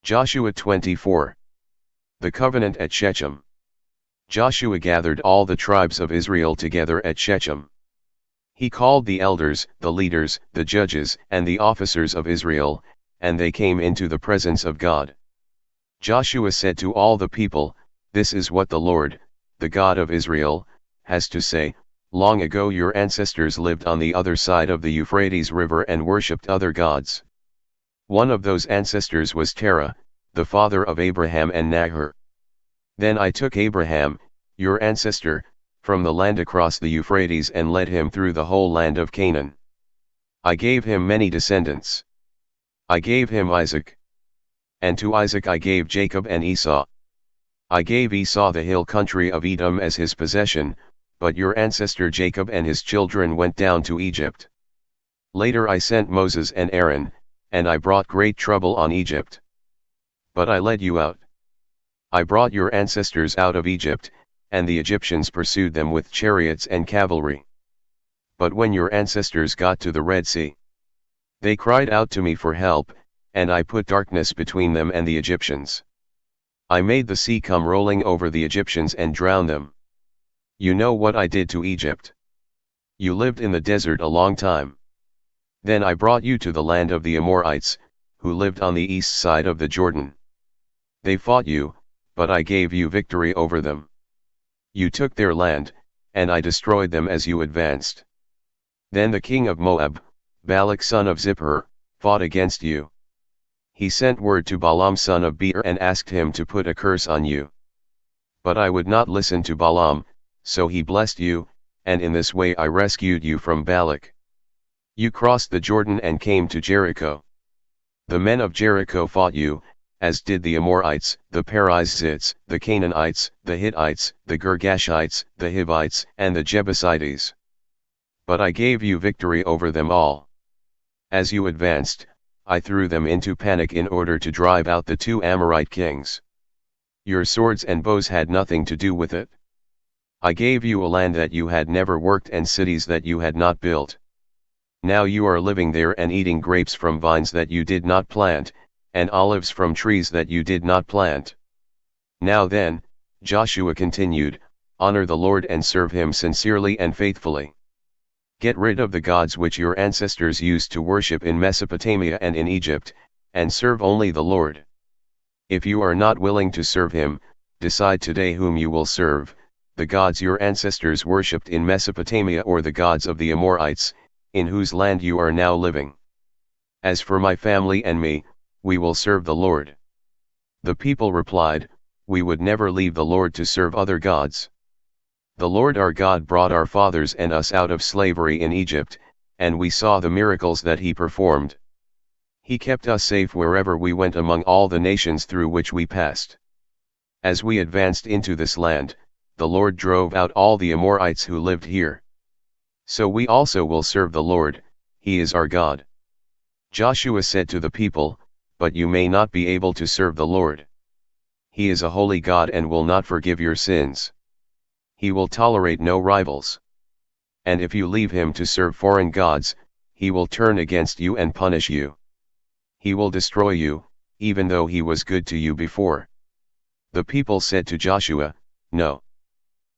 Joshua 24. The covenant at Shechem. Joshua gathered all the tribes of Israel together at Shechem. He called the elders, the leaders, the judges, and the officers of Israel, and they came into the presence of God. Joshua said to all the people, "This is what the Lord, the God of Israel, has to say. Long ago your ancestors lived on the other side of the Euphrates River and worshipped other gods. One of those ancestors was Terah, the father of Abraham and Nahor. Then I took Abraham, your ancestor, from the land across the Euphrates and led him through the whole land of Canaan. I gave him many descendants. I gave him Isaac. And to Isaac I gave Jacob and Esau. I gave Esau the hill country of Edom as his possession, but your ancestor Jacob and his children went down to Egypt. Later I sent Moses and Aaron, and I brought great trouble on Egypt. But I led you out. I brought your ancestors out of Egypt, and the Egyptians pursued them with chariots and cavalry. But when your ancestors got to the Red Sea, they cried out to me for help, and I put darkness between them and the Egyptians. I made the sea come rolling over the Egyptians and drowned them. You know what I did to Egypt. You lived in the desert a long time. Then I brought you to the land of the Amorites, who lived on the east side of the Jordan. They fought you, but I gave you victory over them. You took their land, and I destroyed them as you advanced. Then the king of Moab, Balak son of Zippor, fought against you. He sent word to Balaam son of Beor and asked him to put a curse on you. But I would not listen to Balaam, so he blessed you, and in this way I rescued you from Balak. You crossed the Jordan and came to Jericho. The men of Jericho fought you, as did the Amorites, the Perizzites, the Canaanites, the Hittites, the Girgashites, the Hivites, and the Jebusites. But I gave you victory over them all. As you advanced, I threw them into panic in order to drive out the 2 Amorite kings. Your swords and bows had nothing to do with it. I gave you a land that you had never worked and cities that you had not built. Now you are living there and eating grapes from vines that you did not plant, and olives from trees that you did not plant. Now then, Joshua continued, honor the Lord and serve him sincerely and faithfully. Get rid of the gods which your ancestors used to worship in Mesopotamia and in Egypt, and serve only the Lord. If you are not willing to serve him, decide today whom you will serve, the gods your ancestors worshipped in Mesopotamia or the gods of the Amorites, in whose land you are now living. As for my family and me, we will serve the Lord. The people replied, we would never leave the Lord to serve other gods. The Lord our God brought our fathers and us out of slavery in Egypt, and we saw the miracles that he performed. He kept us safe wherever we went among all the nations through which we passed. As we advanced into this land, the Lord drove out all the Amorites who lived here. So we also will serve the Lord, he is our God. Joshua said to the people, but you may not be able to serve the Lord. He is a holy God and will not forgive your sins. He will tolerate no rivals. And if you leave him to serve foreign gods, he will turn against you and punish you. He will destroy you, even though he was good to you before. The people said to Joshua, no.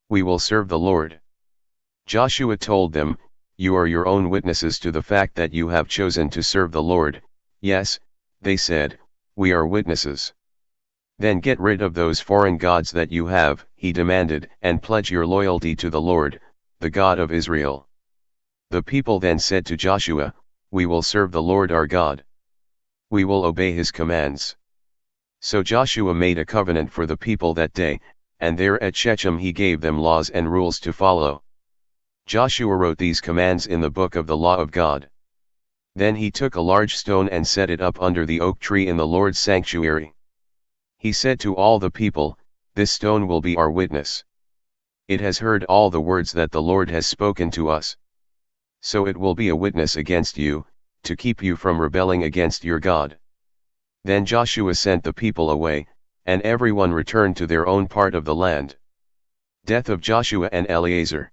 We will serve the Lord. Joshua told them, you are your own witnesses to the fact that you have chosen to serve the Lord. Yes, they said, we are witnesses. Then get rid of those foreign gods that you have, he demanded, and pledge your loyalty to the Lord, the God of Israel. The people then said to Joshua, we will serve the Lord our God. We will obey his commands. So Joshua made a covenant for the people that day, and there at Shechem he gave them laws and rules to follow. Joshua wrote these commands in the book of the law of God. Then he took a large stone and set it up under the oak tree in the Lord's sanctuary. He said to all the people, this stone will be our witness. It has heard all the words that the Lord has spoken to us. So it will be a witness against you, to keep you from rebelling against your God. Then Joshua sent the people away, and everyone returned to their own part of the land. Death of Joshua and Eleazar.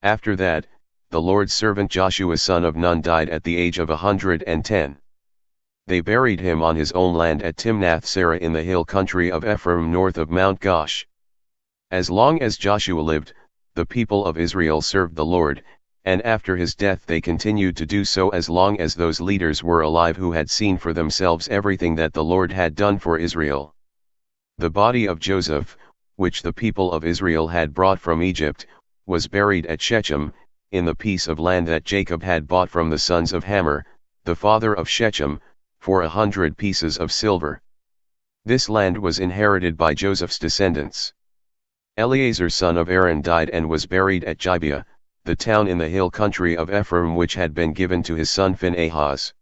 After that, the Lord's servant Joshua son of Nun died at the age of 110. they buried him on his own land at Timnath-Serah in the hill country of Ephraim north of Mount Gosh. As long as Joshua lived, the people of Israel served the Lord, and after his death they continued to do so as long as those leaders were alive who had seen for themselves everything that the Lord had done for Israel. The body of Joseph, which the people of Israel had brought from Egypt, was buried at Shechem, in the piece of land that Jacob had bought from the sons of Hamor, the father of Shechem, for 100 pieces of silver. This land was inherited by Joseph's descendants. Eleazar son of Aaron died and was buried at Gibeah, the town in the hill country of Ephraim which had been given to his son Phinehas.